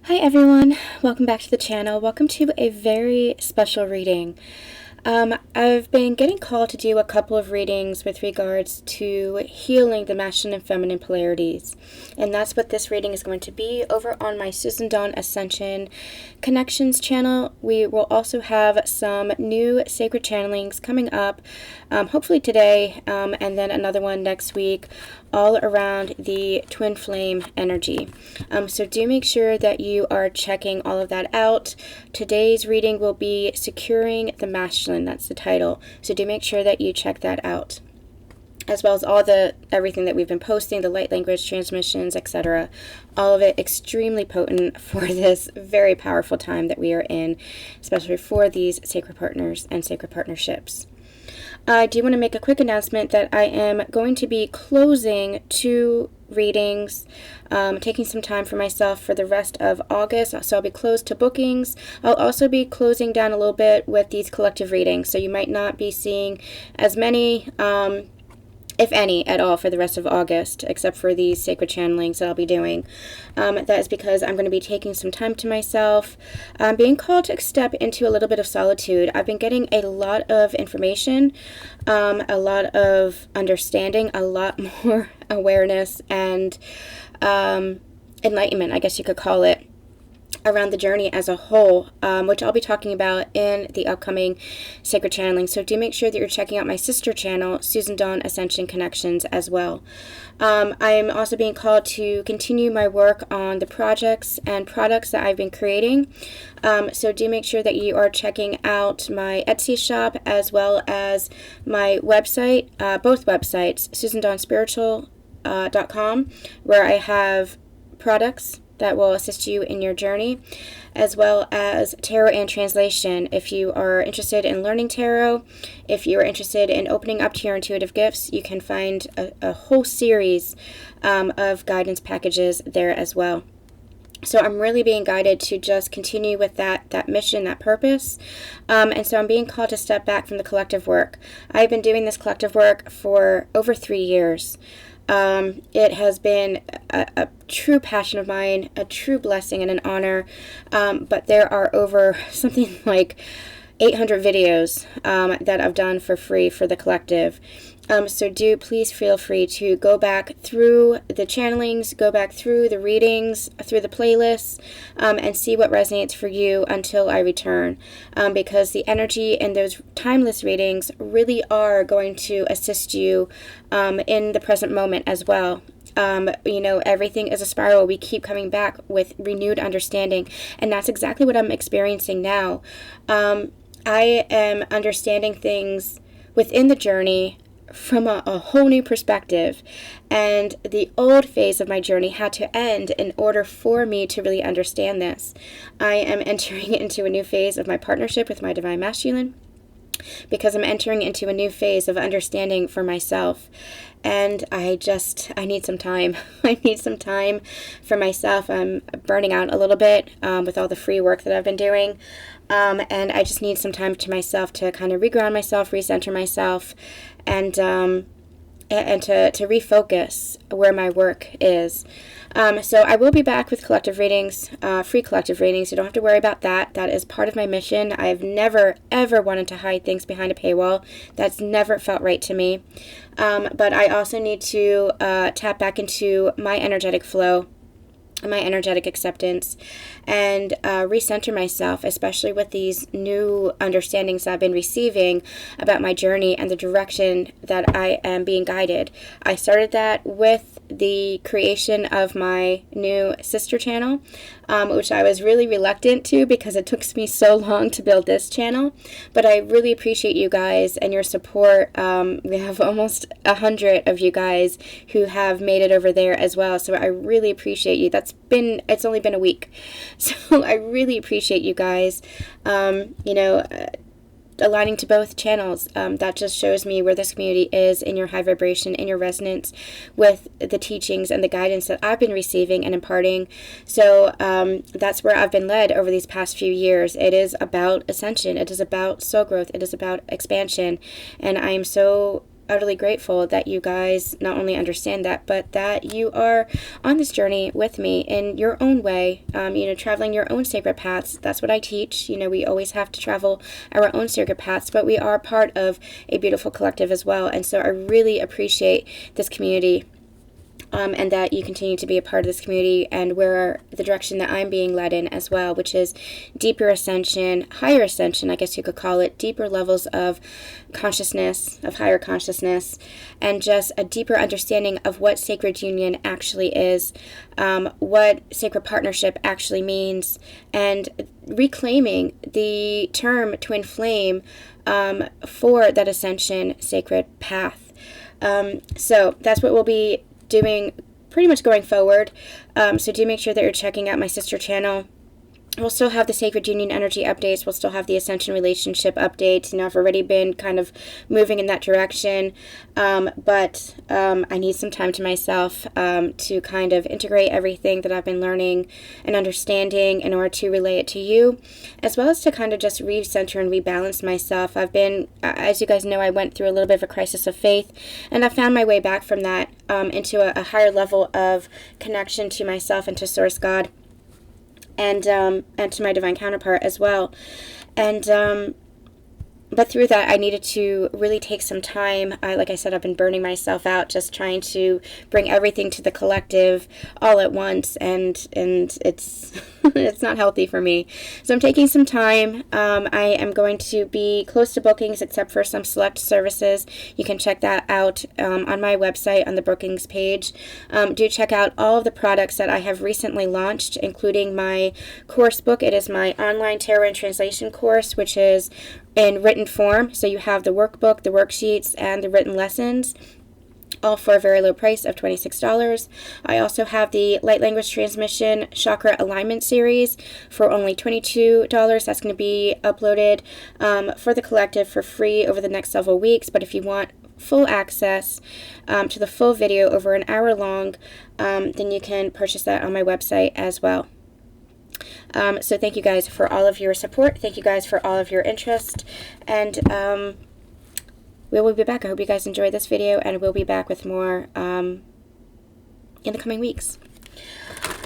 Hi everyone, welcome back to the channel. Welcome to a very special reading. I've been getting called to do a couple of readings with regards to healing the masculine and feminine polarities. And that's what this reading is going to be over on my Susan Dawn Ascension Connections channel. We will also have some new sacred channelings coming up, hopefully today, and then another one next week, all around the twin flame energy. So do make sure that you are checking all of that out. Today's reading will be Securing the Masculine. That's the title. So do make sure that you check that out, as well as everything that we've been posting, the light language transmissions, etc. All of it extremely potent for this very powerful time that we are in, especially for these sacred partners and sacred partnerships. I do want to make a quick announcement that I am going to be closing 2 readings, taking some time for myself for the rest of August, so I'll be closed to bookings. I'll also be closing down a little bit with these collective readings, so you might not be seeing as many, if any, at all for the rest of August, except for these sacred channelings that I'll be doing. That is because I'm going to be taking some time to myself, being called to step into a little bit of solitude. I've been getting a lot of information, a lot of understanding, a lot more awareness and enlightenment, I guess you could call it, around the journey as a whole, which I'll be talking about in the upcoming sacred channeling. So do make sure that you're checking out my sister channel, Susan Dawn Ascension Connections, as well. I'm also being called to continue my work on the projects and products that I've been creating. So do make sure that you are checking out my Etsy shop as well as my website, both websites, SusanDawnSpiritual.com, where I have products that will assist you in your journey, as well as tarot and translation. If you are interested in learning tarot, if you are interested in opening up to your intuitive gifts, you can find a whole series of guidance packages there as well. So I'm really being guided to just continue with that mission, that purpose. And so I'm being called to step back from the collective work. I've been doing this collective work for over 3 years. It has been a true passion of mine, a true blessing and an honor, but there are over something like 800 videos that I've done for free for the collective. So do please feel free to go back through the channelings, go back through the readings, through the playlists, and see what resonates for you until I return. Because the energy in those timeless readings really are going to assist you in the present moment as well. Everything is a spiral. We keep coming back with renewed understanding, and that's exactly what I'm experiencing now. I am understanding things within the journey from a whole new perspective, and the old phase of my journey had to end in order for me to really understand this. I am entering into a new phase of my partnership with my divine masculine, because I'm entering into a new phase of understanding for myself. And I need some time. I need some time for myself. I'm burning out a little bit with all the free work that I've been doing. And I just need some time to myself to kind of reground myself, recenter myself, and to refocus where my work is. So I will be back with collective readings, free collective readings. You don't have to worry about that. That is part of my mission. I've never, ever wanted to hide things behind a paywall. That's never felt right to me. But I also need to tap back into my energetic flow, my energetic acceptance, and recenter myself, especially with these new understandings I've been receiving about my journey and the direction that I am being guided. I started that with the creation of my new sister channel, which I was really reluctant to because it took me so long to build this channel. But I really appreciate you guys and your support. We have almost 100 of you guys who have made it over there as well, so I really appreciate you. It's only been a week, so I really appreciate you guys. Aligning to both channels. That just shows me where this community is in your high vibration, in your resonance with the teachings and the guidance that I've been receiving and imparting. So that's where I've been led over these past few years. It is about ascension. It is about soul growth. It is about expansion. And I am so utterly grateful that you guys not only understand that, but that you are on this journey with me in your own way, traveling your own sacred paths. That's what I teach. We always have to travel our own sacred paths, but we are part of a beautiful collective as well. And so I really appreciate this community. And that you continue to be a part of this community and where the direction that I'm being led in as well, which is deeper ascension, higher ascension, I guess you could call it, deeper levels of consciousness, of higher consciousness, and just a deeper understanding of what sacred union actually is, what sacred partnership actually means, and reclaiming the term twin flame for that ascension sacred path. So that's what we'll be doing pretty much going forward. So do make sure that you're checking out my sister channel. We'll still have the Sacred Union energy updates. We'll still have the Ascension relationship updates. I've already been kind of moving in that direction. But I need some time to myself to kind of integrate everything that I've been learning and understanding in order to relay it to you, as well as to kind of just recenter and rebalance myself. I've been, as you guys know, I went through a little bit of a crisis of faith, and I found my way back from that into a higher level of connection to myself and to Source God. And to my divine counterpart as well. But through that, I needed to really take some time. Like I said, I've been burning myself out, just trying to bring everything to the collective all at once, and it's it's not healthy for me. So I'm taking some time. I am going to be close to bookings, except for some select services. You can check that out on my website on the bookings page. Do check out all of the products that I have recently launched, including my course book. It is my online tarot and translation course, which is in written form. So you have the workbook, the worksheets, and the written lessons, all for a very low price of $26. I also have the Light Language Transmission Chakra Alignment Series for only $22. That's going to be uploaded for the collective for free over the next several weeks. But if you want full access to the full video over an hour long, then you can purchase that on my website as well. So thank you guys for all of your support. Thank you guys for all of your interest. And we will be back. I hope you guys enjoyed this video, and we'll be back with more in the coming weeks.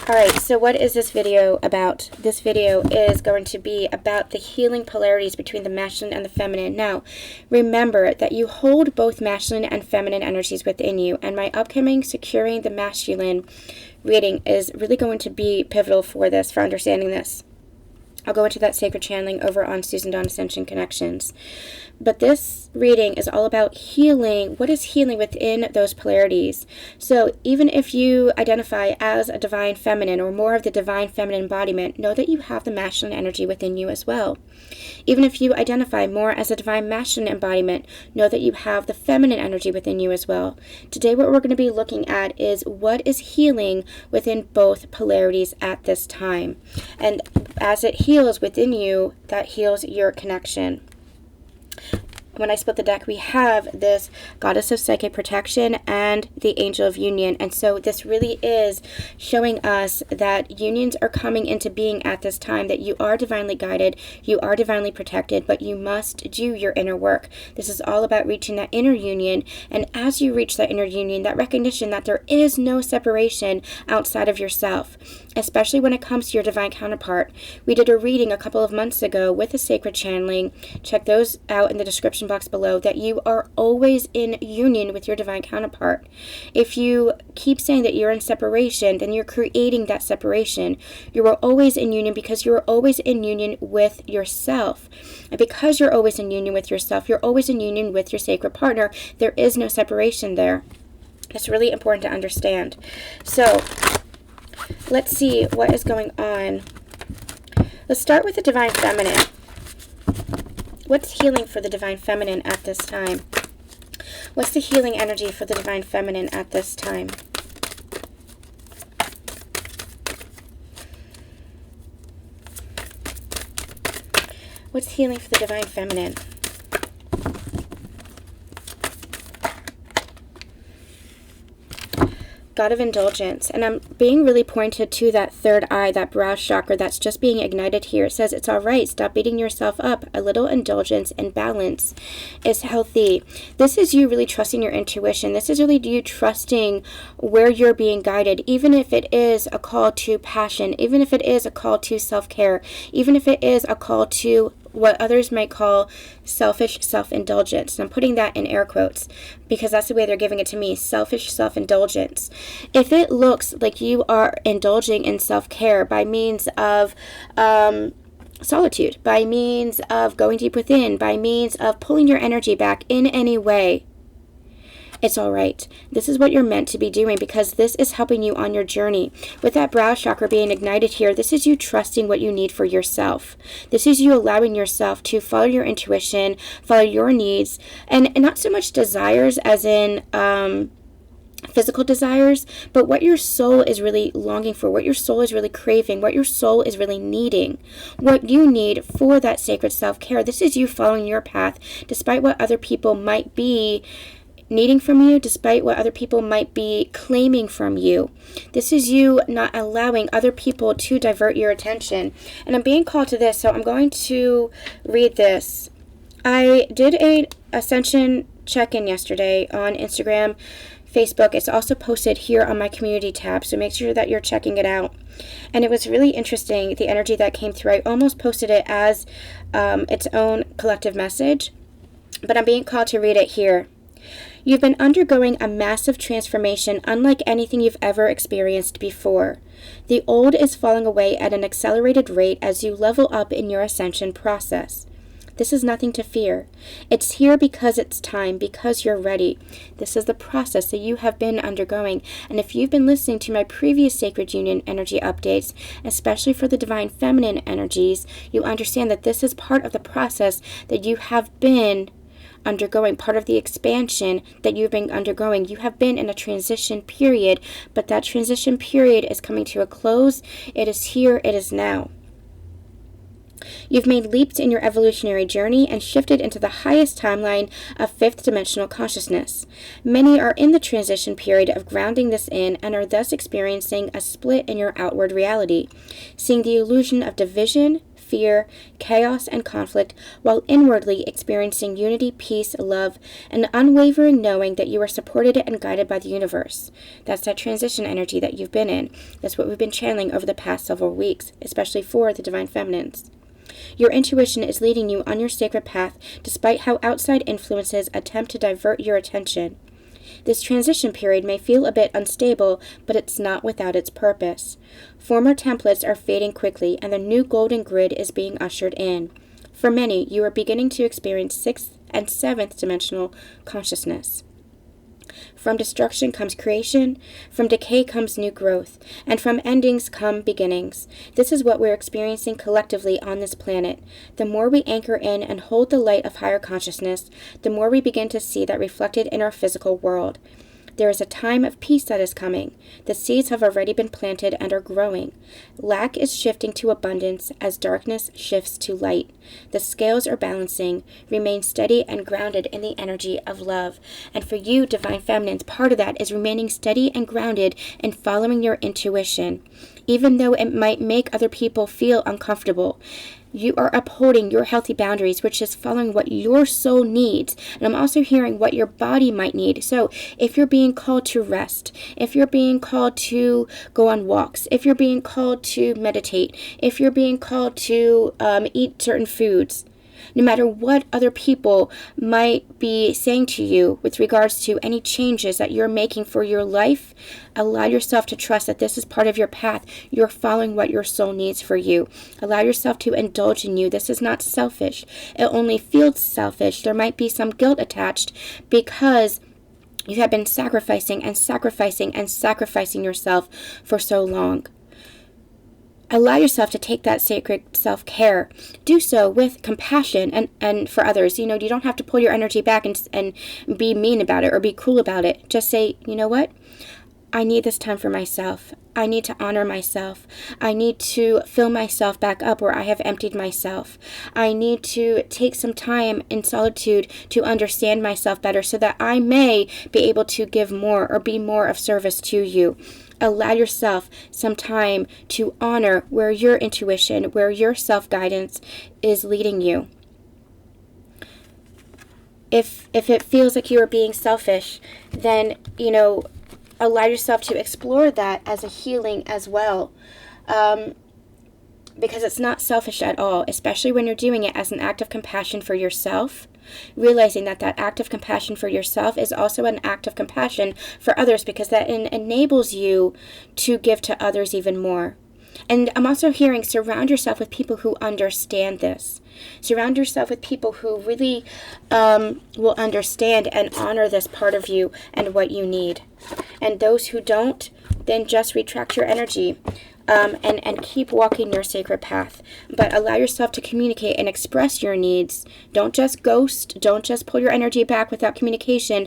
Alright, so what is this video about? This video is going to be about the healing polarities between the masculine and the feminine. Now, remember that you hold both masculine and feminine energies within you, and my upcoming Securing the Masculine reading is really going to be pivotal for this, for understanding this. I'll go into that sacred channeling over on Susan Dawn Ascension Connections. But this reading is all about healing. What is healing within those polarities? So even if you identify as a divine feminine or more of the divine feminine embodiment, know that you have the masculine energy within you as well. Even if you identify more as a divine masculine embodiment, know that you have the feminine energy within you as well. Today what we're going to be looking at is what is healing within both polarities at this time. And as it heals within you, that heals your connection. When I split the deck, we have this Goddess of Psychic Protection and the Angel of Union. And so this really is showing us that unions are coming into being at this time, that you are divinely guided, you are divinely protected, but you must do your inner work. This is all about reaching that inner union. And as you reach that inner union, that recognition that there is no separation outside of yourself, especially when it comes to your divine counterpart. We did a reading a couple of months ago with a sacred channeling. Check those out in the description box below, that you are always in union with your divine counterpart. If you keep saying that you're in separation, then you're creating that separation. You are always in union because you're always in union with yourself. And because you're always in union with yourself, you're always in union with your sacred partner. There is no separation there. It's really important to understand. So let's see what is going on. Let's start with the divine feminine. What's healing for the divine feminine at this time? What's the healing energy for the divine feminine at this time? What's healing for the divine feminine? God of indulgence, and I'm being really pointed to that third eye, that brow chakra that's just being ignited here. It says it's all right. Stop beating yourself up. A little indulgence and balance is healthy. This is you really trusting your intuition. This is really you trusting where you're being guided, even if it is a call to passion, even if it is a call to self-care, even if it is a call to what others might call selfish self-indulgence. And I'm putting that in air quotes because that's the way they're giving it to me, selfish self-indulgence. If it looks like you are indulging in self-care by means of solitude, by means of going deep within, by means of pulling your energy back in any way, it's all right. This is what you're meant to be doing because this is helping you on your journey. With that brow chakra being ignited here, this is you trusting what you need for yourself. This is you allowing yourself to follow your intuition, follow your needs, and not so much desires as in physical desires, but what your soul is really longing for, what your soul is really craving, what your soul is really needing, what you need for that sacred self-care. This is you following your path despite what other people might be needing from you, despite what other people might be claiming from you. This is you not allowing other people to divert your attention. And I'm being called to this, so I'm going to read this. I did a ascension check-in yesterday on Instagram, Facebook. It's also posted here on my community tab, so make sure that you're checking it out. And it was really interesting, the energy that came through. I almost posted it as its own collective message, but I'm being called to read it here. You've been undergoing a massive transformation unlike anything you've ever experienced before. The old is falling away at an accelerated rate as you level up in your ascension process. This is nothing to fear. It's here because it's time, because you're ready. This is the process that you have been undergoing. And if you've been listening to my previous Sacred Union energy updates, especially for the Divine Feminine energies, you understand that this is part of the process that you have been undergoing, part of the expansion that you've been undergoing. You have been in a transition period, but that transition period is coming to a close. It is here, it is now. You've made leaps in your evolutionary journey and shifted into the highest timeline of fifth dimensional consciousness. Many are in the transition period of grounding this in and are thus experiencing a split in your outward reality, seeing the illusion of division, fear, chaos, and conflict, while inwardly experiencing unity, peace, love, and unwavering knowing that you are supported and guided by the universe. That's that transition energy that you've been in. That's what we've been channeling over the past several weeks, especially for the Divine Feminines. Your intuition is leading you on your sacred path despite how outside influences attempt to divert your attention. This transition period may feel a bit unstable, but it's not without its purpose. Former templates are fading quickly, and the new golden grid is being ushered in. For many, you are beginning to experience sixth and seventh dimensional consciousness. From destruction comes creation, from decay comes new growth, and from endings come beginnings. This is what we're experiencing collectively on this planet. The more we anchor in and hold the light of higher consciousness, the more we begin to see that reflected in our physical world. There is a time of peace that is coming. The seeds have already been planted and are growing. Lack is shifting to abundance as darkness shifts to light. The scales are balancing. Remain steady and grounded in the energy of love. And for you, Divine Feminines, part of that is remaining steady and grounded and following your intuition, even though it might make other people feel uncomfortable. You are upholding your healthy boundaries, which is following what your soul needs. And I'm also hearing what your body might need. So if you're being called to rest, if you're being called to go on walks, if you're being called to meditate, if you're being called to eat certain foods, no matter what other people might be saying to you with regards to any changes that you're making for your life, allow yourself to trust that this is part of your path. You're following what your soul needs for you. Allow yourself to indulge in you. This is not selfish. It only feels selfish. There might be some guilt attached because you have been sacrificing and sacrificing and sacrificing yourself for so long. Allow yourself to take that sacred self-care. Do so with compassion and for others. You don't have to pull your energy back and be mean about it or be cruel about it. Just say, you know what? I need this time for myself. I need to honor myself. I need to fill myself back up where I have emptied myself. I need to take some time in solitude to understand myself better so that I may be able to give more or be more of service to you. Allow yourself some time to honor where your intuition, where your self-guidance is leading you. If it feels like you are being selfish, then, allow yourself to explore that as a healing as well. Because it's not selfish at all, especially when you're doing it as an act of compassion for yourself. Realizing that act of compassion for yourself is also an act of compassion for others, because that enables you to give to others even more. And I'm also hearing, surround yourself with people who understand this. Surround yourself with people who really will understand and honor this part of you and what you need. And those who don't, then just retract your energy and keep walking your sacred path. But allow yourself to communicate and express your needs. Don't just ghost. Don't just pull your energy back without communication.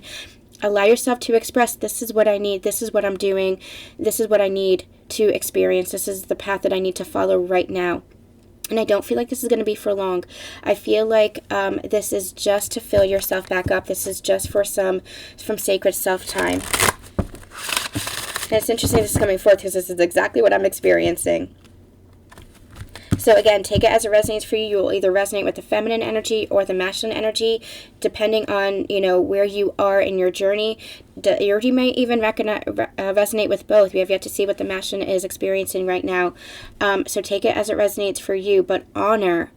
Allow yourself to express, this is what I need, this is what I'm doing, this is what I need to experience, this is the path that I need to follow right now. And I don't feel like this is going to be for long. I feel like this is just to fill yourself back up. This is just for some sacred self-time. And it's interesting this is coming forth because this is exactly what I'm experiencing. So again, take it as it resonates for you. You will either resonate with the feminine energy or the masculine energy, depending on, where you are in your journey. Or you may even resonate with both. We have yet to see what the masculine is experiencing right now. So take it as it resonates for you, but honor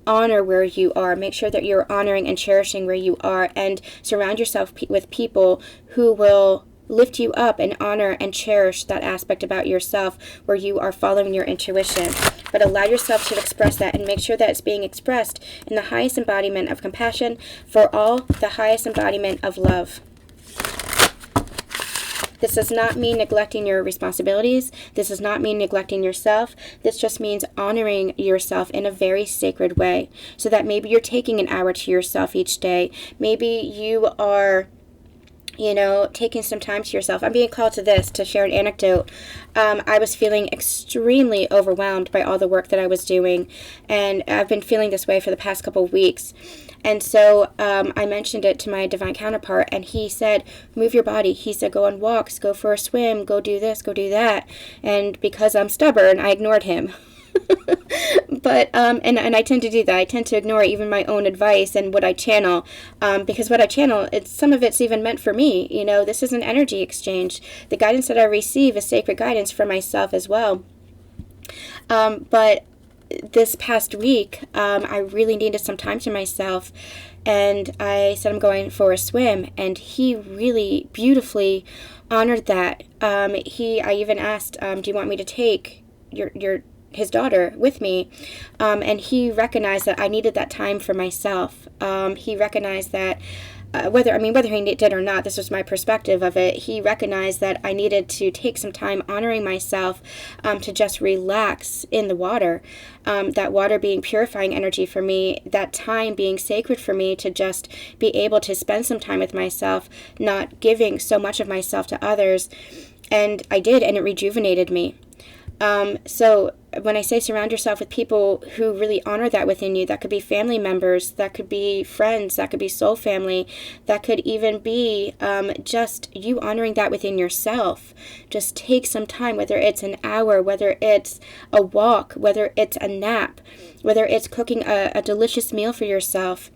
where you are. Make sure that you're honoring and cherishing where you are, and surround yourself with people who will lift you up and honor and cherish that aspect about yourself where you are following your intuition. But allow yourself to express that, and make sure that it's being expressed in the highest embodiment of compassion for all, the highest embodiment of love. This does not mean neglecting your responsibilities. This does not mean neglecting yourself. This just means honoring yourself in a very sacred way. So that maybe you're taking an hour to yourself each day. Maybe you are taking some time to yourself. I'm being called to this, to share an anecdote. I was feeling extremely overwhelmed by all the work that I was doing, and I've been feeling this way for the past couple of weeks. And so I mentioned it to my divine counterpart, and he said, move your body. He said, go on walks, go for a swim, go do this, go do that. And because I'm stubborn, I ignored him. But and I tend to do that. I tend to ignore even my own advice and what I channel, because what I channel, some of it's even meant for me. This is an energy exchange. The guidance that I receive is sacred guidance for myself as well. But this past week, I really needed some time to myself, and I said I'm going for a swim, and he really beautifully honored that. I even asked, do you want me to take his daughter with me, and he recognized that I needed that time for myself. He recognized that whether he did or not, this was my perspective of it. He recognized that I needed to take some time honoring myself, to just relax in the water. That water being purifying energy for me, that time being sacred for me to just be able to spend some time with myself, not giving so much of myself to others. And I did, and it rejuvenated me. So when I say surround yourself with people who really honor that within you, that could be family members, that could be friends, that could be soul family, that could even be just you honoring that within yourself. Just take some time, whether it's an hour, whether it's a walk, whether it's a nap, whether it's cooking a delicious meal for yourself,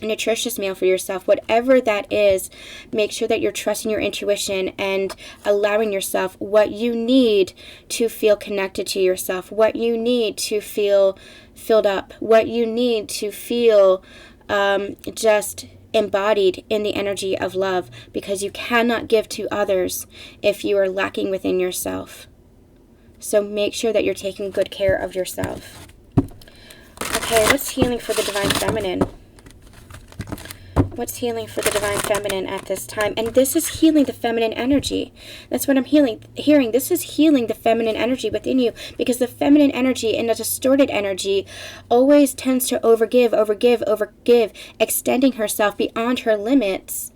a nutritious meal for yourself, whatever that is. Make sure that you're trusting your intuition and allowing yourself what you need to feel connected to yourself, what you need to feel filled up, what you need to feel just embodied in the energy of love, because you cannot give to others if you are lacking within yourself. So make sure that you're taking good care of yourself. Okay, what's healing for the Divine Feminine? What's healing for the Divine Feminine at this time? And this is healing the feminine energy. That's what I'm hearing. This is healing the feminine energy within you, because the feminine energy and the distorted energy always tends to overgive, extending herself beyond her limits,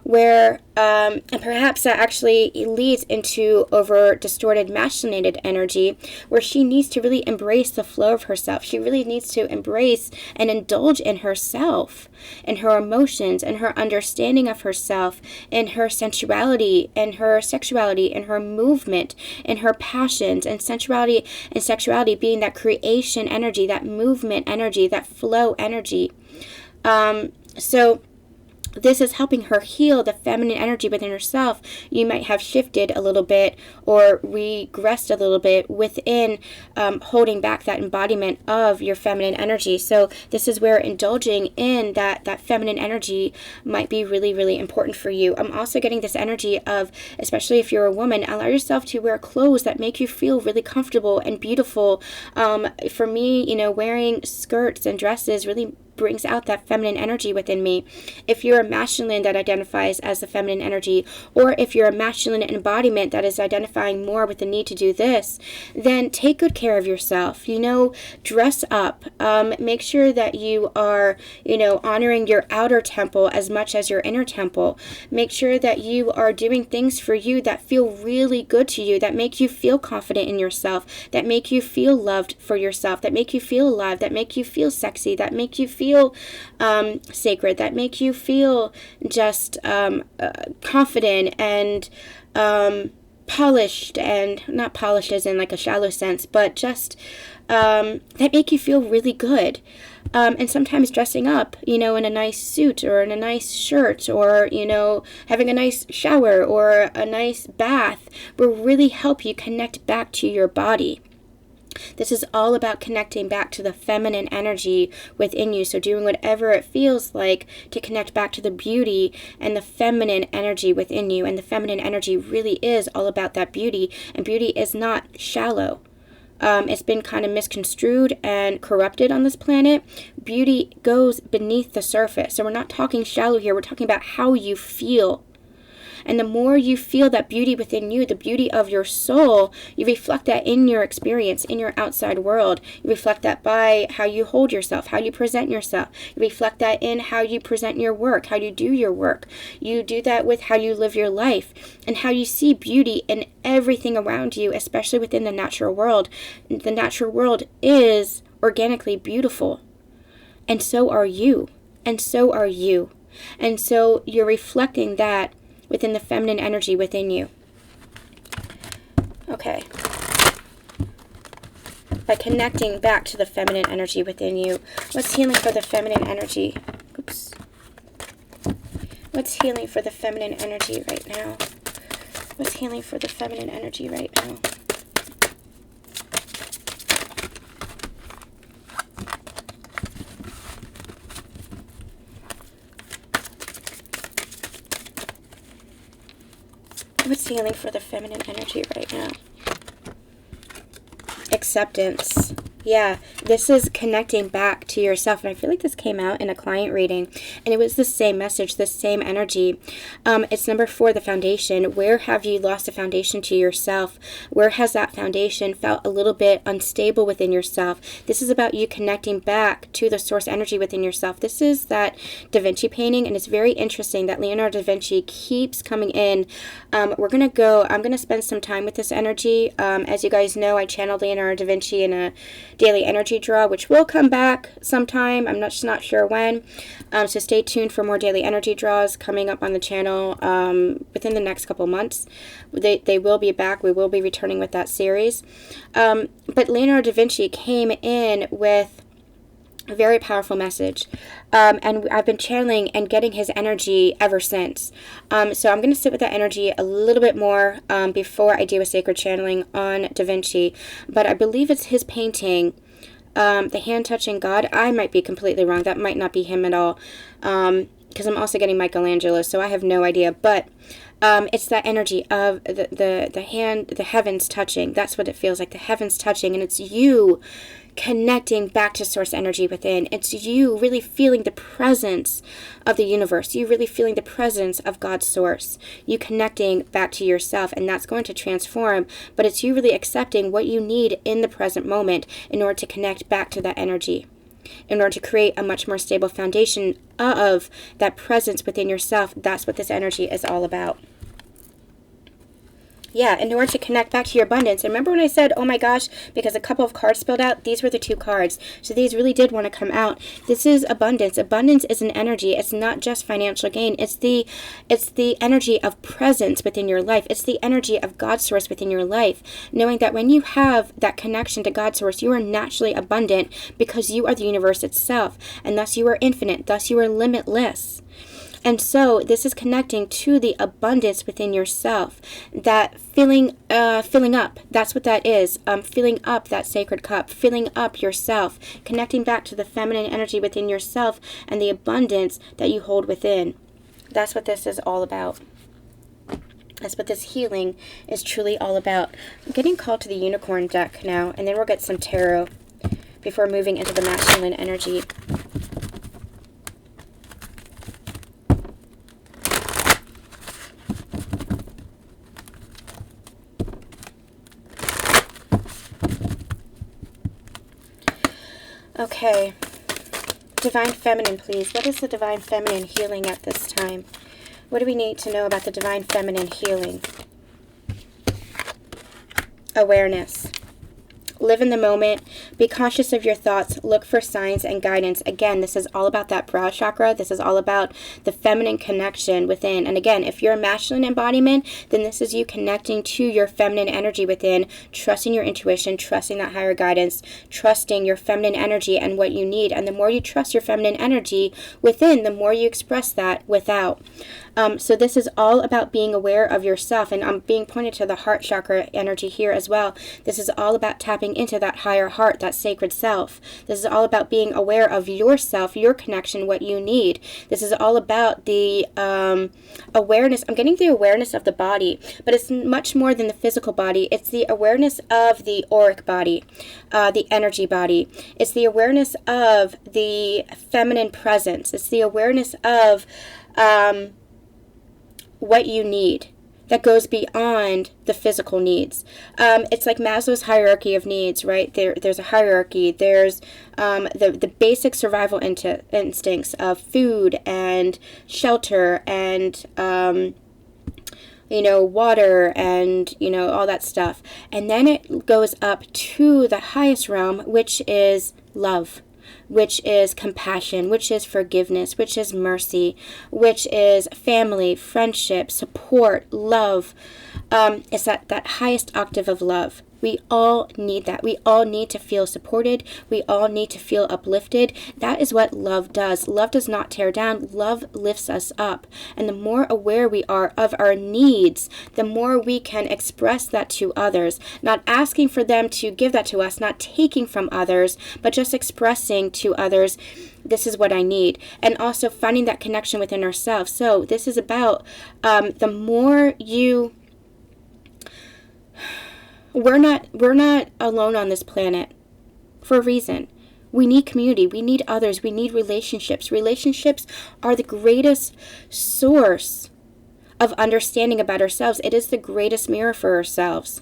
where, and perhaps that actually leads into over distorted masculinated energy, where she needs to really embrace the flow of herself. She really needs to embrace and indulge in herself, in her emotions, and her understanding of herself, in her sensuality, and her sexuality, and her movement, and her passions, and sensuality and sexuality being that creation energy, that movement energy, that flow energy. So this is helping her heal the feminine energy within herself. You might have shifted a little bit or regressed a little bit within holding back that embodiment of your feminine energy. So this is where indulging in that feminine energy might be really, really important for you. I'm also getting this energy of, especially if you're a woman, allow yourself to wear clothes that make you feel really comfortable and beautiful. For me, wearing skirts and dresses really brings out that feminine energy within me. If you're a masculine that identifies as the feminine energy, or if you're a masculine embodiment that is identifying more with the need to do this, then take good care of yourself. Dress up. Make sure that you are, honoring your outer temple as much as your inner temple. Make sure that you are doing things for you that feel really good to you, that make you feel confident in yourself, that make you feel loved for yourself, that make you feel alive, that make you feel sexy, that make you feel sacred, that make you feel just confident and polished, and not polished as in like a shallow sense, but just that make you feel really good. And sometimes dressing up, in a nice suit or in a nice shirt, or, having a nice shower or a nice bath will really help you connect back to your body. This is all about connecting back to the feminine energy within you. So doing whatever it feels like to connect back to the beauty and the feminine energy within you. And the feminine energy really is all about that beauty. And beauty is not shallow. It's been kind of misconstrued and corrupted on this planet. Beauty goes beneath the surface. So we're not talking shallow here. We're talking about how you feel. And the more you feel that beauty within you, the beauty of your soul, you reflect that in your experience, in your outside world. You reflect that by how you hold yourself, how you present yourself. You reflect that in how you present your work, how you do your work. You do that with how you live your life and how you see beauty in everything around you, especially within the natural world. The natural world is organically beautiful. And so are you. And so are you. And so you're reflecting that within the feminine energy within you. Okay. By connecting back to the feminine energy within you. What's healing for the feminine energy? Oops. What's healing for the feminine energy right now? What's healing for the feminine energy right now? What's healing for the feminine energy right now? Acceptance. Yeah, this is connecting back to yourself. And I feel like this came out in a client reading. And it was the same message, the same energy. It's number 4, the foundation. Where have you lost a foundation to yourself? Where has that foundation felt a little bit unstable within yourself? This is about you connecting back to the source energy within yourself. This is that Da Vinci painting. And it's very interesting that Leonardo da Vinci keeps coming in. I'm going to spend some time with this energy. As you guys know, I channeled Leonardo da Vinci in a daily energy draw, which will come back sometime. I'm just not sure when. So stay tuned for more daily energy draws coming up on the channel within the next couple months. They will be back. We will be returning with that series. But Leonardo da Vinci came in with a very powerful message. And I've been channeling and getting his energy ever since. So I'm going to sit with that energy a little bit more before I do a sacred channeling on Da Vinci. But I believe it's his painting, The Hand Touching God. I might be completely wrong. That might not be him at all. Because I'm also getting Michelangelo, so I have no idea. But it's that energy of the hand, the heavens touching. That's what it feels like, the heavens touching. And it's you connecting back to source energy within. It's you really feeling the presence of the universe. You really feeling the presence of God's source. You connecting back to yourself, and that's going to transform. But it's you really accepting what you need in the present moment in order to connect back to that energy. in order to create a much more stable foundation of that presence within yourself. That's what this energy is all about. Yeah, in order to connect back to your abundance. And remember when I said, oh my gosh, because a couple of cards spilled out? These were the 2 cards. So these really did want to come out. This is abundance. Abundance is an energy. It's not just financial gain. It's the energy of presence within your life. It's the energy of God source within your life. Knowing that when you have that connection to God source, you are naturally abundant because you are the universe itself. And thus you are infinite. Thus you are limitless. And so this is connecting to the abundance within yourself, that filling up. That's what that is. Filling up that sacred cup, filling up yourself, connecting back to the feminine energy within yourself and the abundance that you hold within. That's what this is all about. That's what this healing is truly all about. I'm getting called to the unicorn deck now, and then we'll get some tarot before moving into the masculine energy. Okay, Divine Feminine, please. What is the Divine Feminine healing at this time? What do we need to know about the Divine Feminine healing? Awareness. Live in the moment. Be conscious of your thoughts. Look for signs and guidance. Again, this is all about that brow chakra. This is all about the feminine connection within. And again, if you're a masculine embodiment, then this is you connecting to your feminine energy within, trusting your intuition, trusting that higher guidance, trusting your feminine energy and what you need. And the more you trust your feminine energy within, the more you express that without. So this is all about being aware of yourself, and I'm being pointed to the heart chakra energy here as well. This is all about tapping into that higher heart, that sacred self. This is all about being aware of yourself, your connection, what you need. This is all about the awareness. I'm getting the awareness of the body, but it's much more than the physical body. It's the awareness of the auric body, the energy body. It's the awareness of the feminine presence. It's the awareness of what you need that goes beyond the physical needs. It's like Maslow's hierarchy of needs, right? There's a hierarchy. There's the basic survival instincts of food and shelter and water and all that stuff. And then it goes up to the highest realm, which is love, which is compassion, which is forgiveness, which is mercy, which is family, friendship, support, love. It's that highest octave of love. We all need that. We all need to feel supported. We all need to feel uplifted. That is what love does. Love does not tear down. Love lifts us up. And the more aware we are of our needs, the more we can express that to others. Not asking for them to give that to us, not taking from others, but just expressing to others, this is what I need. And also finding that connection within ourselves. So this is about the more you... We're not alone on this planet for a reason. We need community. We need others. We need relationships. Relationships are the greatest source of understanding about ourselves. It is the greatest mirror for ourselves.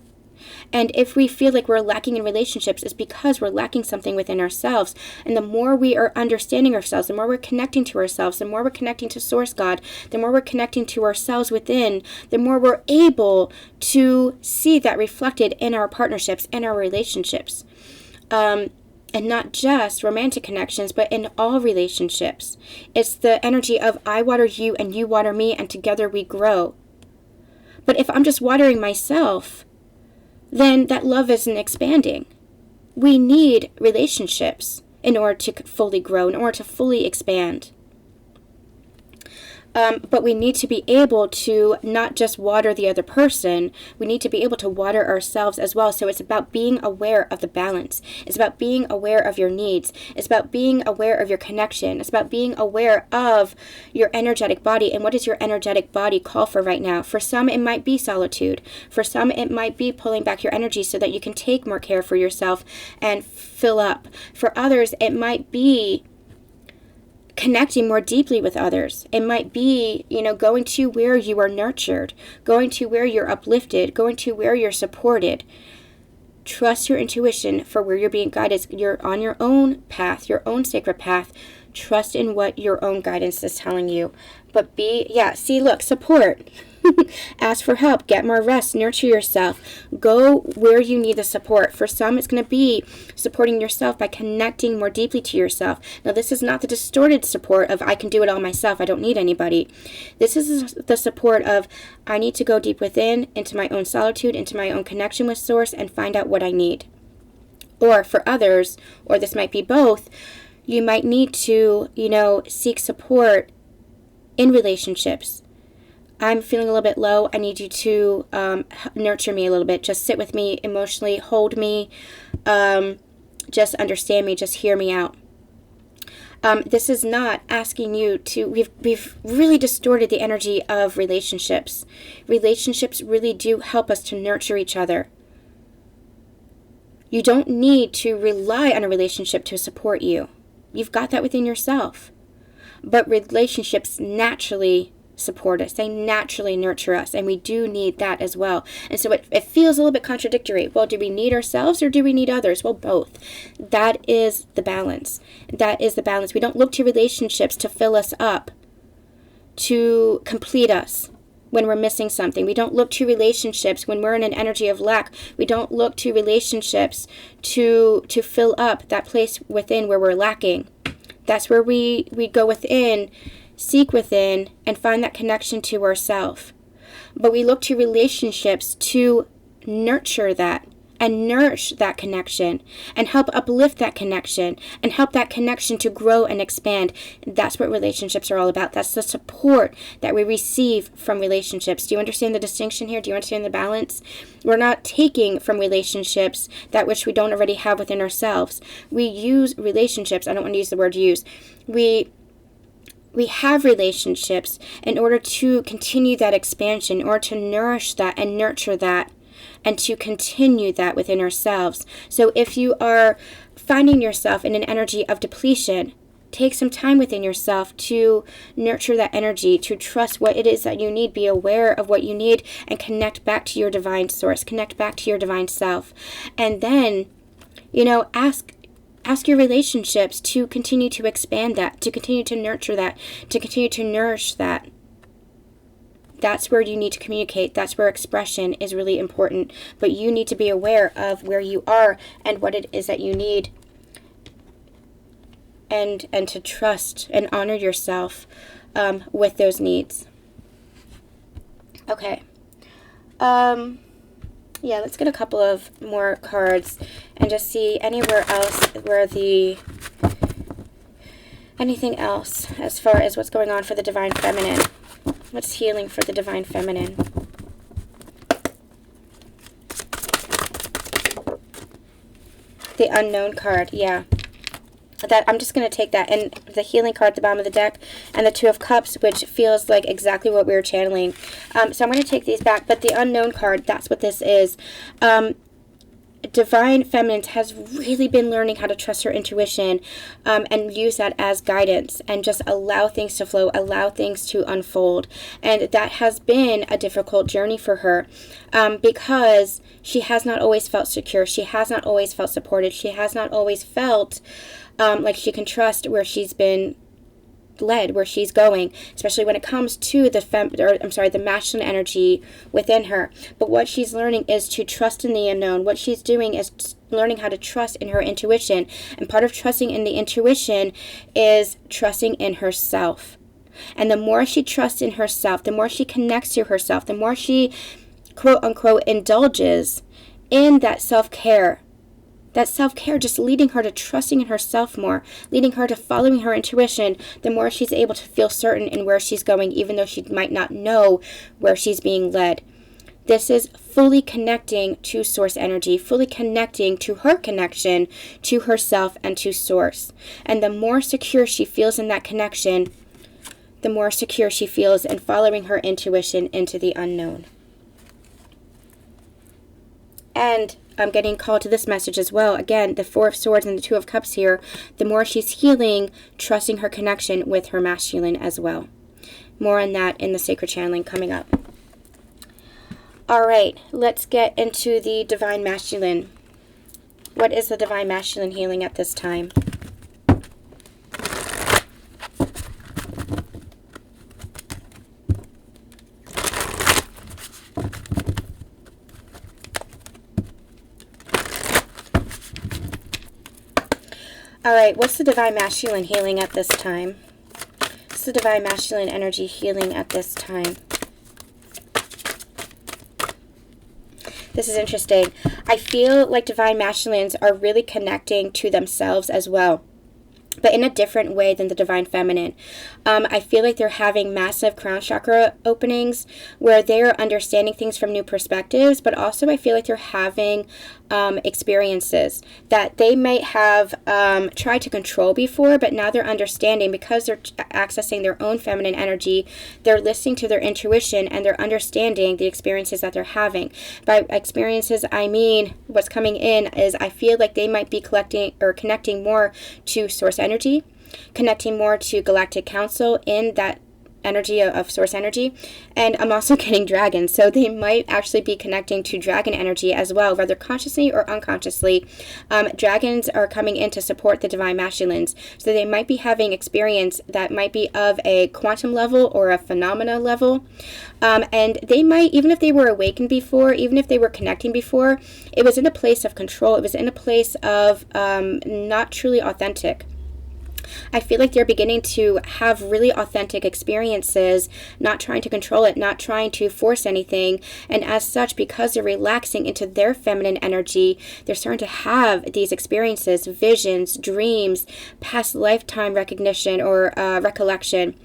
And if we feel like we're lacking in relationships, it's because we're lacking something within ourselves. And the more we are understanding ourselves, the more we're connecting to ourselves, the more we're connecting to Source God, the more we're connecting to ourselves within, the more we're able to see that reflected in our partnerships, in our relationships. And not just romantic connections, but in all relationships. It's the energy of I water you and you water me, and together we grow. But if I'm just watering myself, then that love isn't expanding. We need relationships in order to fully grow, in order to fully expand. But we need to be able to not just water the other person, we need to be able to water ourselves as well. So it's about being aware of the balance. It's about being aware of your needs. It's about being aware of your connection. It's about being aware of your energetic body. And what does your energetic body call for right now? For some, it might be solitude. For some, it might be pulling back your energy so that you can take more care for yourself and fill up. For others, it might be connecting more deeply with others. It might be, going to where you are nurtured, going to where you're uplifted, going to where you're supported. Trust your intuition for where you're being guided. You're on your own path, your own sacred path. Trust in what your own guidance is telling you. But support. Ask for help. Get more rest. Nurture yourself. Go where you need the support. For some, it's going to be supporting yourself by connecting more deeply to yourself. Now, this is not the distorted support of I can do it all myself. I don't need anybody. This is the support of I need to go deep within, into my own solitude, into my own connection with Source, and find out what I need. Or for others, or this might be both, you might need to, seek support in relationships. I'm feeling a little bit low. I need you to nurture me a little bit. Just sit with me emotionally, hold me, just understand me, just hear me out. This is not asking you to, we've really distorted the energy of relationships. Relationships really do help us to nurture each other. You don't need to rely on a relationship to support you. You've got that within yourself. But relationships naturally support us. They naturally nurture us, and we do need that as well. And so it feels a little bit contradictory. Well, do we need ourselves or do we need others? Well, both. That is the balance. That is the balance. We don't look to relationships to fill us up, to complete us when we're missing something. We don't look to relationships when we're in an energy of lack. We don't look to relationships to fill up that place within where we're lacking. That's where we go within, seek within, and find that connection to ourselves. But we look to relationships to nurture that and nourish that connection and help uplift that connection and help that connection to grow and expand. That's what relationships are all about. That's the support that we receive from relationships. Do you understand the distinction here? Do you understand the balance? We're not taking from relationships that which we don't already have within ourselves. We use relationships. I don't want to use the word use. We have relationships in order to continue that expansion, in order to nourish that and nurture that, and to continue that within ourselves. So if you are finding yourself in an energy of depletion, take some time within yourself to nurture that energy, to trust what it is that you need, be aware of what you need, and connect back to your divine source, connect back to your divine self. And then, ask your relationships to continue to expand that, to continue to nurture that, to continue to nourish that. That's where you need to communicate. That's where expression is really important. But you need to be aware of where you are and what it is that you need. And to trust and honor yourself with those needs. Okay. Let's get a couple of more cards and just see anywhere else where anything else as far as what's going on for the Divine Feminine. What's healing for the Divine Feminine? The Unknown card, yeah. That I'm just going to take that, and the healing card at the bottom of the deck, and the Two of Cups, which feels like exactly what we were channeling. So I'm going to take these back, but the Unknown card, that's what this is. Divine Feminine has really been learning how to trust her intuition and use that as guidance and just allow things to flow, allow things to unfold. And that has been a difficult journey for her because she has not always felt secure. She has not always felt supported. She has not always felt like she can trust where she's been led, where she's going, especially when it comes to the masculine energy within her. But what she's learning is to trust in the unknown. What she's doing is learning how to trust in her intuition. And part of trusting in the intuition is trusting in herself. And the more she trusts in herself, the more she connects to herself, the more she, quote unquote, indulges in that self-care. That self-care, just leading her to trusting in herself more, leading her to following her intuition, the more she's able to feel certain in where she's going, even though she might not know where she's being led. This is fully connecting to source energy, fully connecting to her connection to herself and to source. And the more secure she feels in that connection, the more secure she feels in following her intuition into the unknown. And I'm getting called to this message as well. Again, the Four of Swords and the Two of Cups here. The more she's healing, trusting her connection with her masculine as well. More on that in the Sacred Channeling coming up. All right, let's get into the Divine Masculine. What is the divine masculine healing at this time? All right, what's the divine masculine healing at this time? What's the divine masculine energy healing at this time? This is interesting. I feel like divine masculines are really connecting to themselves as well, but in a different way than the divine feminine. I feel like they're having massive crown chakra openings where they're understanding things from new perspectives, but also I feel like they're having experiences that they might have tried to control before, but now they're understanding because they're accessing their own feminine energy. They're listening to their intuition and they're understanding the experiences that they're having. By experiences, I mean what's coming in is I feel like they might be collecting or connecting more to source energy, connecting more to galactic council in that energy of source energy. And I'm also getting dragons, so they might actually be connecting to dragon energy as well, whether consciously or unconsciously. Dragons are coming in to support the divine masculines, so they might be having experience that might be of a quantum level or a phenomena level. And they might, even if they were awakened before, even if they were connecting before, it was in a place of control. It was in a place of not truly authentic. I feel like they're beginning to have really authentic experiences, not trying to control it, not trying to force anything. And as such, because they're relaxing into their feminine energy, they're starting to have these experiences, visions, dreams, past lifetime recognition or recollection.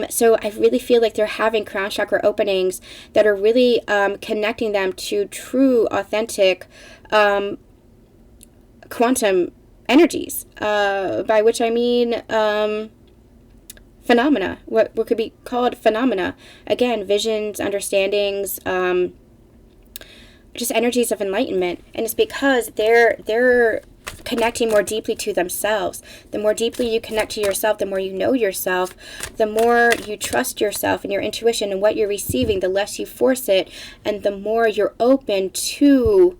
So I really feel like they're having crown chakra openings that are really connecting them to true, authentic quantum energies, by which I mean phenomena, what could be called phenomena. Again, visions, understandings, just energies of enlightenment. And it's because they're connecting more deeply to themselves. The more deeply you connect to yourself, the more you know yourself, the more you trust yourself and your intuition and what you're receiving, the less you force it, and the more you're open to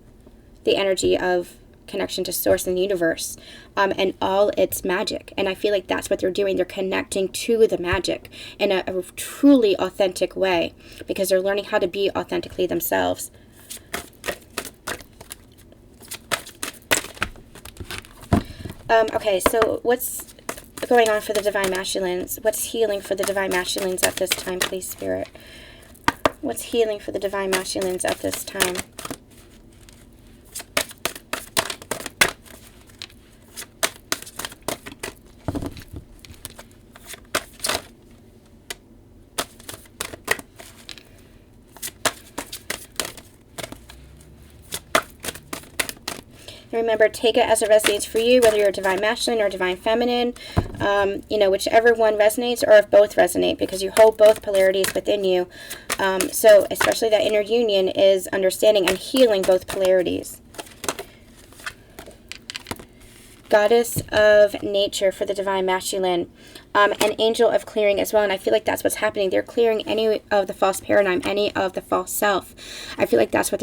the energy of connection to source and the universe, and all its magic. And I feel like that's what they're doing. They're connecting to the magic in a truly authentic way because they're learning how to be authentically themselves. Okay, so what's going on for the divine masculines? What's healing for the divine masculines at this time, please, Spirit? What's healing for the divine masculines at this time? Remember, take it as it resonates for you, whether you're a divine masculine or divine feminine, whichever one resonates, or if both resonate, because you hold both polarities within you. So especially that inner union is understanding and healing both polarities. Goddess of nature for the divine masculine, an angel of clearing as well. And I feel like that's what's happening. They're clearing any of the false paradigm, any of the false self. I feel like that's what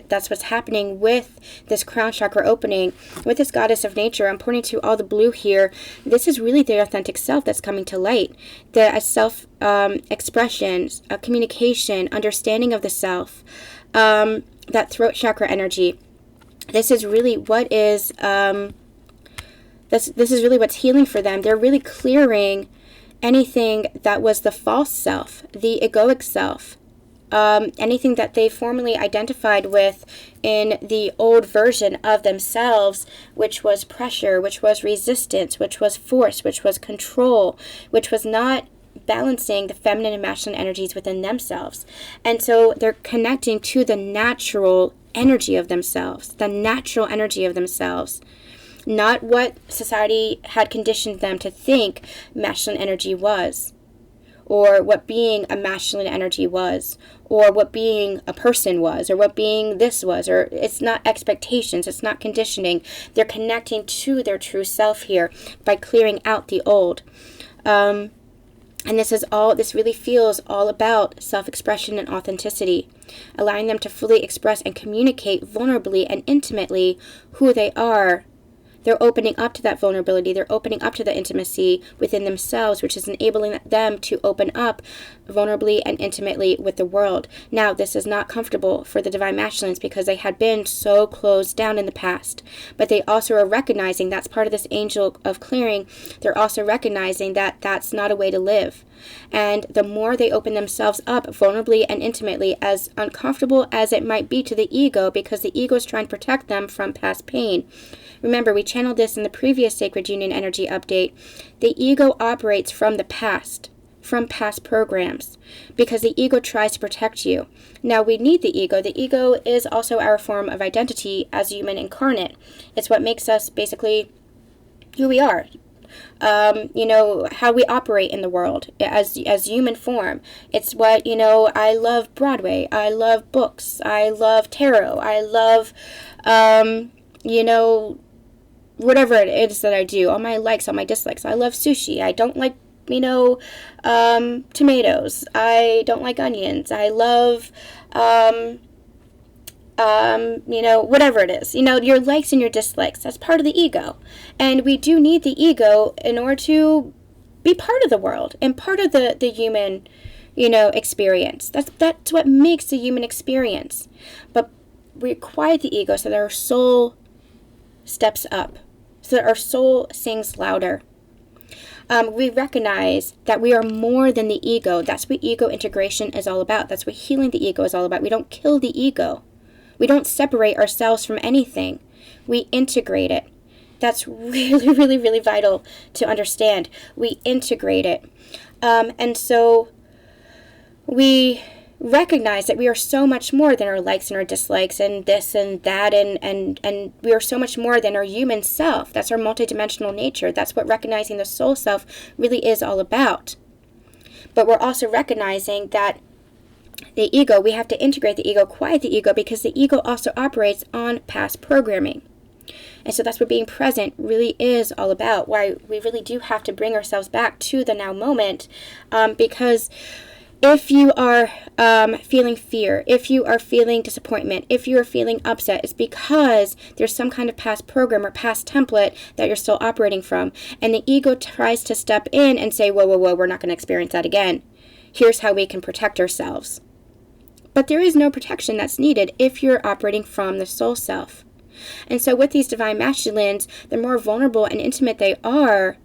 that's what's happening with this crown chakra opening, with this goddess of nature. I'm pointing to all the blue here. This is really the authentic self that's coming to light. The self expression, communication, understanding of the self, that throat chakra energy. This is really what is This is really what's healing for them. They're really clearing anything that was the false self, the egoic self, anything that they formerly identified with in the old version of themselves, which was pressure, which was resistance, which was force, which was control, which was not balancing the feminine and masculine energies within themselves. And so they're connecting to the natural energy of themselves, the natural energy of themselves. Not what society had conditioned them to think masculine energy was, or what being a masculine energy was, or what being a person was, or what being this was, or it's not expectations, it's not conditioning. They're connecting to their true self here by clearing out the old. And this really feels all about self-expression and authenticity, allowing them to fully express and communicate vulnerably and intimately who they are. They're opening up to that vulnerability. They're opening up to the intimacy within themselves, which is enabling them to open up vulnerably and intimately with the world. Now, this is not comfortable for the Divine Masculines because they had been so closed down in the past. But they also are recognizing that's part of this angel of clearing. They're also recognizing that that's not a way to live. And the more they open themselves up vulnerably and intimately, as uncomfortable as it might be to the ego, because the ego is trying to protect them from past pain. Remember, we channeled this in the previous Sacred Union Energy update. The ego operates from the past, from past programs, because the ego tries to protect you. Now, we need the ego. The ego is also our form of identity as human incarnate. It's what makes us basically who we are. How we operate in the world as human form. It's what, I love Broadway. I love books. I love tarot. I love, whatever it is that I do, all my likes, all my dislikes. I love sushi. I don't like, tomatoes. I don't like onions. I love, whatever it is. Your likes and your dislikes. That's part of the ego. And we do need the ego in order to be part of the world and part of the human, experience. That's what makes the human experience. But we quiet the ego so that our soul steps up, so that our soul sings louder. We recognize that we are more than the ego. That's what ego integration is all about. That's what healing the ego is all about. We don't kill the ego. We don't separate ourselves from anything. We integrate it. That's really, really, really vital to understand. We integrate it. And so we recognize that we are so much more than our likes and our dislikes and this and that, and we are so much more than our human self. That's our multidimensional nature. That's what recognizing the soul self really is all about. But we're also recognizing that the ego, we have to integrate the ego, quiet the ego, because the ego also operates on past programming. And so that's what being present really is all about, why we really do have to bring ourselves back to the now moment, because if you are feeling fear, if you are feeling disappointment, if you are feeling upset, it's because there's some kind of past program or past template that you're still operating from. And the ego tries to step in and say, whoa, we're not going to experience that again. Here's how we can protect ourselves. But there is no protection that's needed if you're operating from the soul self. And so with these Divine Masculines, the more vulnerable and intimate they are,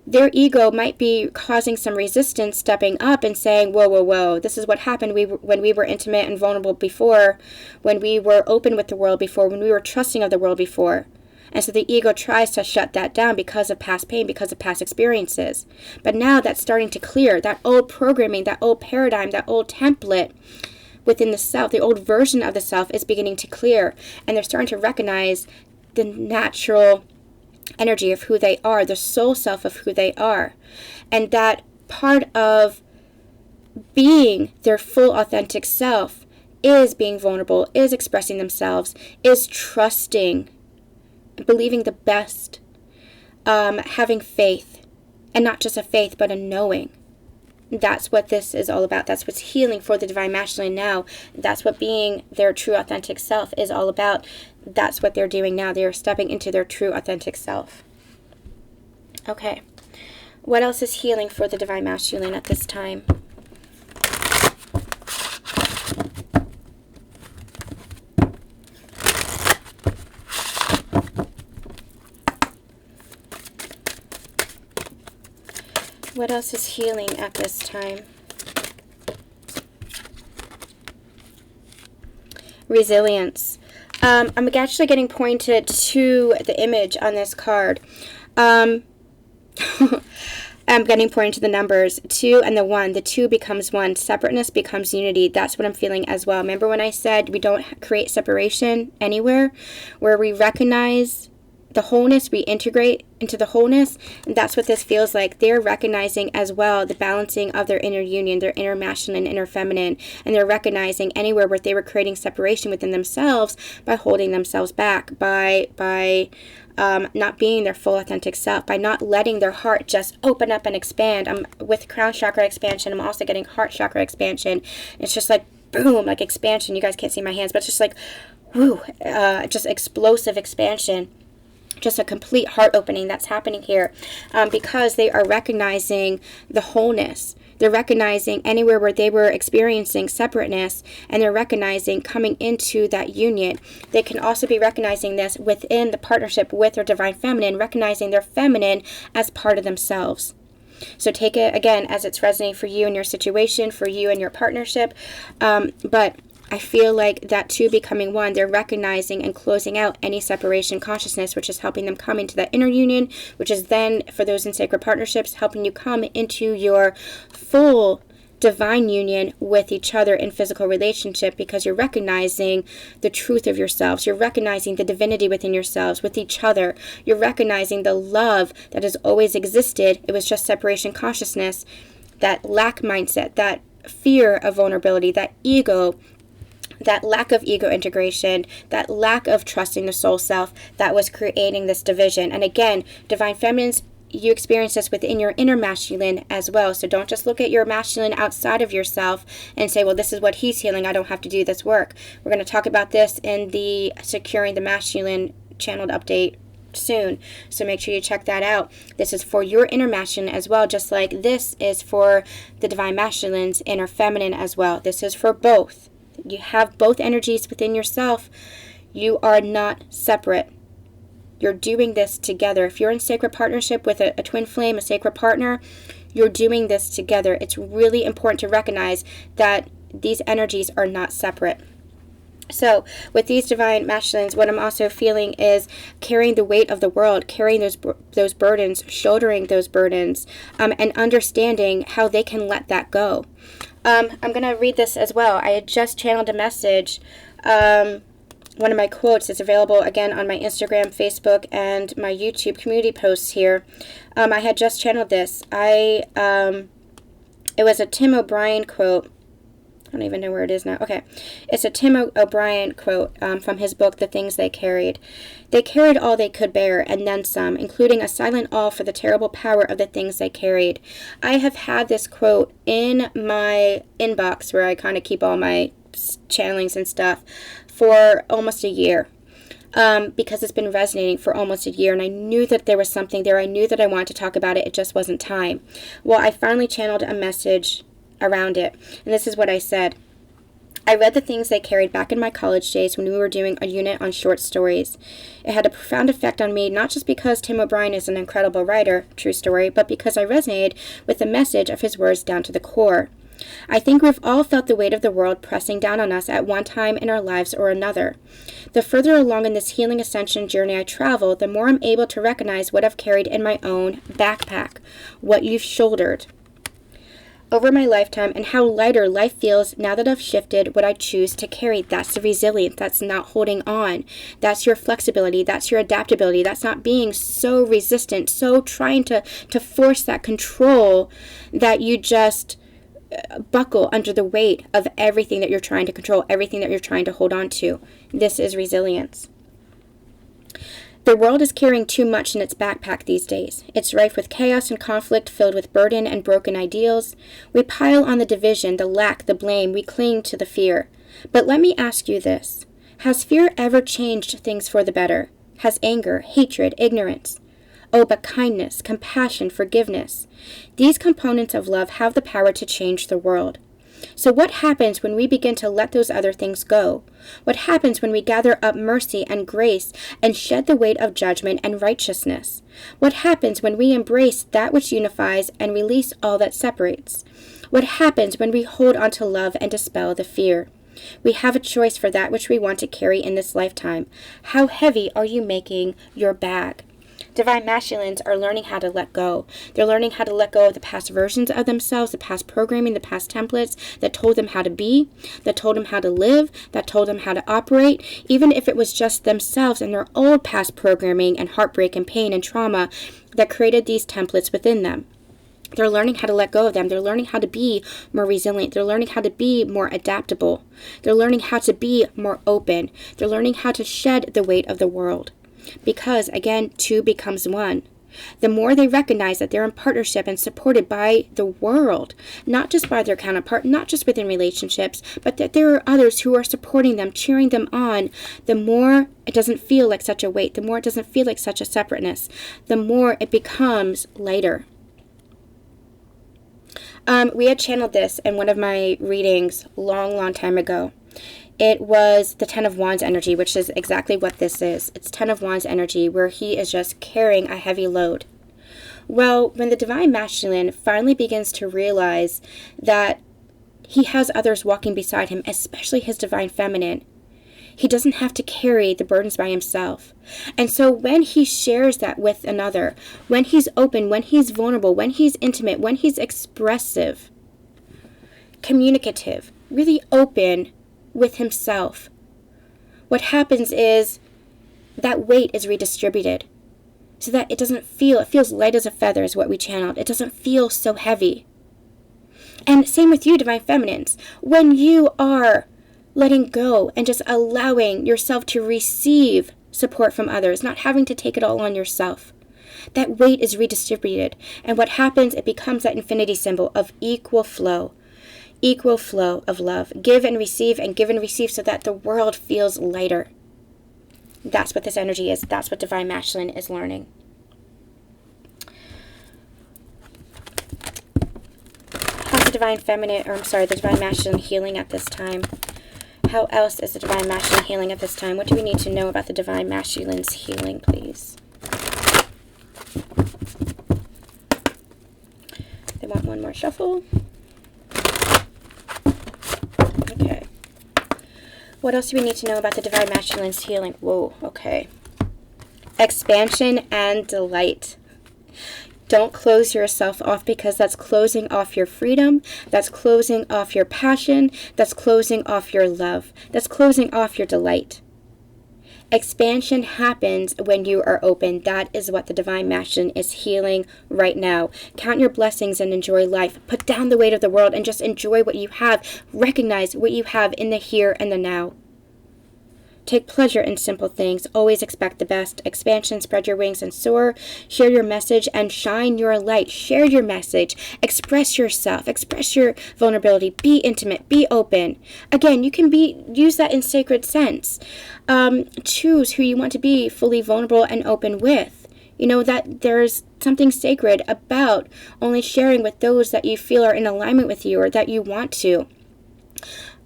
their ego might be causing some resistance, stepping up and saying, whoa, this is what happened when we were intimate and vulnerable before, when we were open with the world before, when we were trusting of the world before. And so the ego tries to shut that down because of past pain, because of past experiences. But now that's starting to clear. That old programming, that old paradigm, that old template within the self, the old version of the self is beginning to clear. And they're starting to recognize the natural energy of who they are, the soul self of who they are. And that part of being their full authentic self is being vulnerable, is expressing themselves, is trusting, believing the best, having faith, and not just a faith, but a knowing. That's what this is all about. That's what's healing for the Divine Masculine now. That's what being their true authentic self is all about. That's what they're doing now. They are stepping into their true authentic self. Okay. What else is healing for the Divine Masculine at this time? What else is healing at this time? Resilience. I'm actually getting pointed to the image on this card. I'm getting pointed to the numbers 2 and the 1. The 2 becomes 1. Separateness becomes unity. That's what I'm feeling as well. Remember when I said we don't create separation anywhere? Where we recognize the wholeness, we integrate into the wholeness. And that's what this feels like. They're recognizing as well the balancing of their inner union, their inner masculine, inner feminine, and they're recognizing anywhere where they were creating separation within themselves by holding themselves back, by not being their full authentic self, by not letting their heart just open up and expand. I'm with crown chakra expansion. I'm also getting heart chakra expansion. It's just like boom, like expansion. You guys can't see my hands, but it's just like whoo, just explosive expansion. Just a complete heart opening that's happening here, because they are recognizing the wholeness. They're recognizing anywhere where they were experiencing separateness, and they're recognizing coming into that union. They can also be recognizing this within the partnership with their divine feminine, recognizing their feminine as part of themselves. So take it, again, as it's resonating for you and your situation, for you and your partnership. But I feel like that two becoming one, they're recognizing and closing out any separation consciousness, which is helping them come into that inner union, which is then, for those in sacred partnerships, helping you come into your full divine union with each other in physical relationship, because you're recognizing the truth of yourselves. You're recognizing the divinity within yourselves, with each other. You're recognizing the love that has always existed. It was just separation consciousness, that lack mindset, that fear of vulnerability, that ego, that lack of ego integration, that lack of trusting the soul self that was creating this division. And again, divine feminines, you experience this within your inner masculine as well. So don't just look at your masculine outside of yourself and say, well, this is what he's healing, I don't have to do this work. We're going to talk about this in the Securing the Masculine channeled update soon, so make sure you check that out. This is for your inner masculine as well, just like this is for the divine masculine's inner feminine as well. This is for both. You have both energies within yourself. You are not separate. You're doing this together. If you're in sacred partnership with a twin flame, a sacred partner, you're doing this together. It's really important to recognize that these energies are not separate. So with these divine masculines, what I'm also feeling is carrying the weight of the world, carrying those burdens, shouldering those burdens, and understanding how they can let that go. I'm going to read this as well. I had just channeled a message. One of my quotes is available again on my Instagram, Facebook, and my YouTube community posts here. I had just channeled this. It was a Tim O'Brien quote. I don't even know where it is now. Okay. It's a Tim O'Brien quote from his book, The Things They Carried. They carried all they could bear, and then some, including a silent awe for the terrible power of the things they carried. I have had this quote in my inbox, where I kind of keep all my channelings and stuff, for almost a year. Because it's been resonating for almost a year, and I knew that there was something there. I knew that I wanted to talk about it. It just wasn't time. Well, I finally channeled a message around it, and this is what I said. I read The Things They Carried back in my college days when we were doing a unit on short stories. It had a profound effect on me, not just because Tim O'Brien is an incredible writer, true story, but because I resonated with the message of his words down to the core. I think we've all felt the weight of the world pressing down on us at one time in our lives or another. The further along in this healing ascension journey I travel, the more I'm able to recognize what I've carried in my own backpack, what you've shouldered over my lifetime, and how lighter life feels now that I've shifted what I choose to carry. That's the resilience. That's not holding on. That's your flexibility. That's your adaptability. That's not being so resistant, so trying to force that control that you just buckle under the weight of everything that you're trying to control, everything that you're trying to hold on to. This is resilience. The world is carrying too much in its backpack these days. It's rife with chaos and conflict, filled with burden and broken ideals. We pile on the division, the lack, the blame. We cling to the fear. But let me ask you this. Has fear ever changed things for the better? Has anger, hatred, ignorance? Oh, but kindness, compassion, forgiveness. These components of love have the power to change the world. So what happens when we begin to let those other things go? What happens when we gather up mercy and grace and shed the weight of judgment and righteousness? What happens when we embrace that which unifies and release all that separates? What happens when we hold on to love and dispel the fear? We have a choice for that which we want to carry in this lifetime. How heavy are you making your bag? Divine masculines are learning how to let go. They're learning how to let go of the past versions of themselves, the past programming, the past templates that told them how to be, that told them how to live, that told them how to operate, even if it was just themselves and their old past programming and heartbreak and pain and trauma that created these templates within them. They're learning how to let go of them. They're learning how to be more resilient. They're learning how to be more adaptable. They're learning how to be more open. They're learning how to shed the weight of the world. Because, again, two becomes one. The more they recognize that they're in partnership and supported by the world, not just by their counterpart, not just within relationships, but that there are others who are supporting them, cheering them on, the more it doesn't feel like such a weight, the more it doesn't feel like such a separateness, the more it becomes lighter. We had channeled this in one of my readings long time ago. It was the Ten of Wands energy, which is exactly what this is. It's Ten of Wands energy, where he is just carrying a heavy load. Well, when the Divine Masculine finally begins to realize that he has others walking beside him, especially his Divine Feminine, he doesn't have to carry the burdens by himself. And so when he shares that with another, when he's open, when he's vulnerable, when he's intimate, when he's expressive, communicative, really open with himself, what happens is that weight is redistributed so that it feels light as a feather is what we channeled. It doesn't feel so heavy. And same with you, Divine Feminines. When you are letting go and just allowing yourself to receive support from others, not having to take it all on yourself, that weight is redistributed. And what happens, it becomes that infinity symbol of equal flow of love. Give and receive so that the world feels lighter. That's what this energy is. That's what Divine Masculine is learning. How's the the Divine Masculine healing at this time? How else is the Divine Masculine healing at this time? What do we need to know about the Divine Masculine's healing, please? They want one more shuffle. Okay. What else do we need to know about the Divine Masculine's healing? Whoa, okay. Expansion and delight. Don't close yourself off, because that's closing off your freedom, that's closing off your passion, that's closing off your love, that's closing off your delight. Expansion happens when you are open. That is what the Divine Masculine is healing right now. Count your blessings and enjoy life. Put down the weight of the world and just enjoy what you have. Recognize what you have in the here and the now. Take pleasure in simple things. Always expect the best. Expansion, spread your wings and soar. Share your message and shine your light. Share your message. Express yourself. Express your vulnerability. Be intimate. Be open. Again, you can use that in sacred sense. Choose who you want to be fully vulnerable and open with. You know that there's something sacred about only sharing with those that you feel are in alignment with you or that you want to.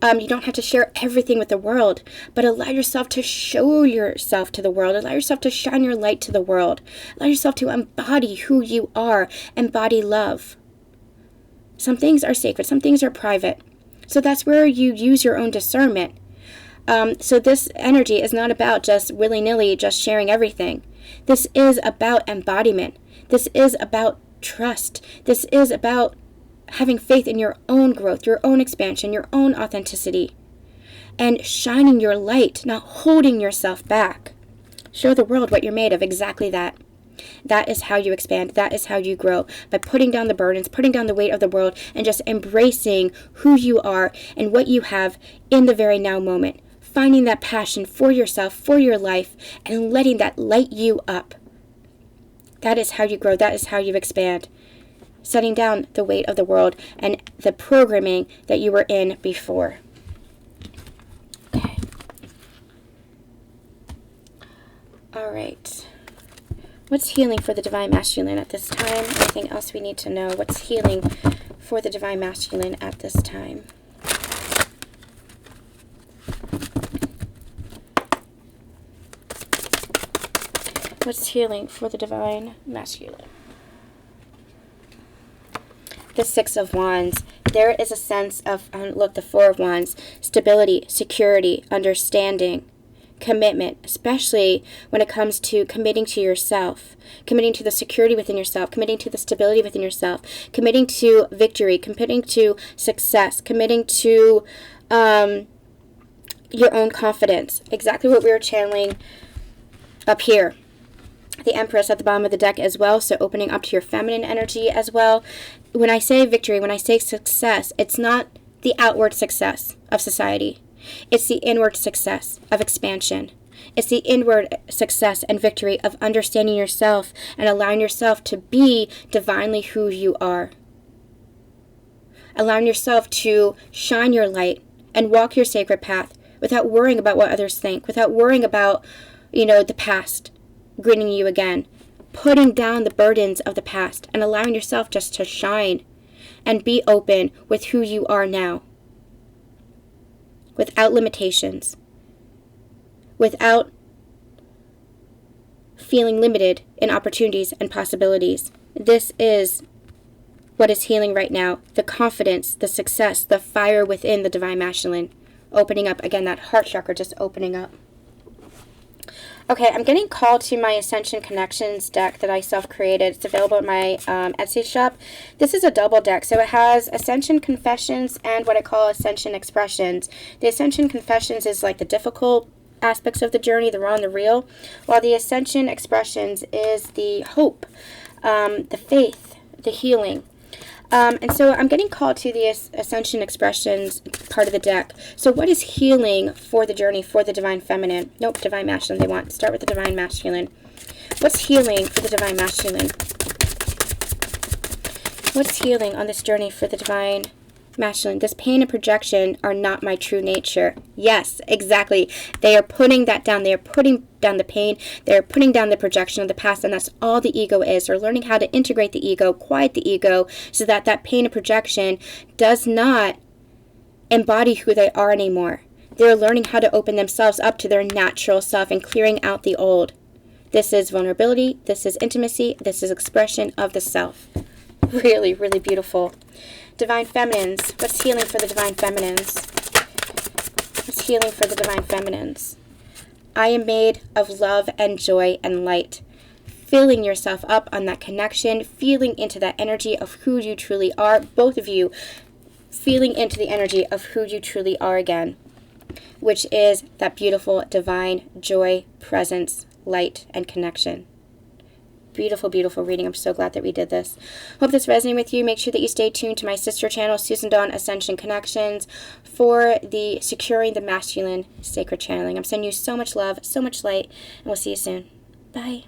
You don't have to share everything with the world, but allow yourself to show yourself to the world. Allow yourself to shine your light to the world. Allow yourself to embody who you are. Embody love. Some things are sacred. Some things are private. So that's where you use your own discernment. So this energy is not about just willy-nilly just sharing everything. This is about embodiment. This is about trust. This is about having faith in your own growth, your own expansion, your own authenticity, and shining your light, not holding yourself back. Show the world what you're made of, exactly that. That is how you expand. That is how you grow, by putting down the burdens, putting down the weight of the world, and just embracing who you are and what you have in the very now moment. Finding that passion for yourself, for your life, and letting that light you up. That is how you grow. That is how you expand. Setting down the weight of the world and the programming that you were in before. Okay. All right. What's healing for the Divine Masculine at this time? Anything else we need to know? What's healing for the Divine Masculine at this time? What's healing for the Divine Masculine? The Six of Wands. There is a sense of, look, the Four of Wands, stability, security, understanding, commitment, especially when it comes to committing to yourself, committing to the security within yourself, committing to the stability within yourself, committing to victory, committing to success, committing to your own confidence. Exactly what we were channeling up here. The Empress at the bottom of the deck as well, so opening up to your feminine energy as well. When I say victory, when I say success, it's not the outward success of society. It's the inward success of expansion. It's the inward success and victory of understanding yourself and allowing yourself to be divinely who you are. Allowing yourself to shine your light and walk your sacred path without worrying about what others think, without worrying about, the past greeting you again. Putting down the burdens of the past and allowing yourself just to shine and be open with who you are now. Without limitations, without feeling limited in opportunities and possibilities. This is what is healing right now. The confidence, the success, the fire within the Divine Masculine. Opening up, again, that heart chakra just opening up. Okay, I'm getting called to my Ascension Connections deck that I self-created. It's available in my Etsy shop. This is a double deck, so it has Ascension Confessions and what I call Ascension Expressions. The Ascension Confessions is like the difficult aspects of the journey, the raw and the real, while the Ascension Expressions is the hope, the faith, the healing. And so I'm getting called to the Ascension Expressions part of the deck. So what is healing for the journey for the Divine Feminine? Nope, Divine Masculine they want. Start with the Divine Masculine. What's healing for the Divine Masculine? What's healing on this journey for the Divine Masculine? This pain and projection are not my true nature. Yes, exactly. They are putting that down. They are putting down the pain. They are putting down the projection of the past, and that's all the ego is. They're learning how to integrate the ego, quiet the ego, so that that pain and projection does not embody who they are anymore. They're learning how to open themselves up to their natural self and clearing out the old. This is vulnerability. This is intimacy. This is expression of the self. Really, really beautiful. Divine Feminines. What's healing for the Divine Feminines? What's healing for the Divine Feminines? I am made of love and joy and light. Filling yourself up on that connection, feeling into that energy of who you truly are. Both of you feeling into the energy of who you truly are again, which is that beautiful divine joy, presence, light, and connection. Beautiful, beautiful reading. I'm so glad that we did this. Hope this resonated with you. Make sure that you stay tuned to my sister channel, Susan Dawn Ascension Connections, for the Securing the Masculine Sacred Channeling. I'm sending you so much love, so much light, and we'll see you soon. Bye.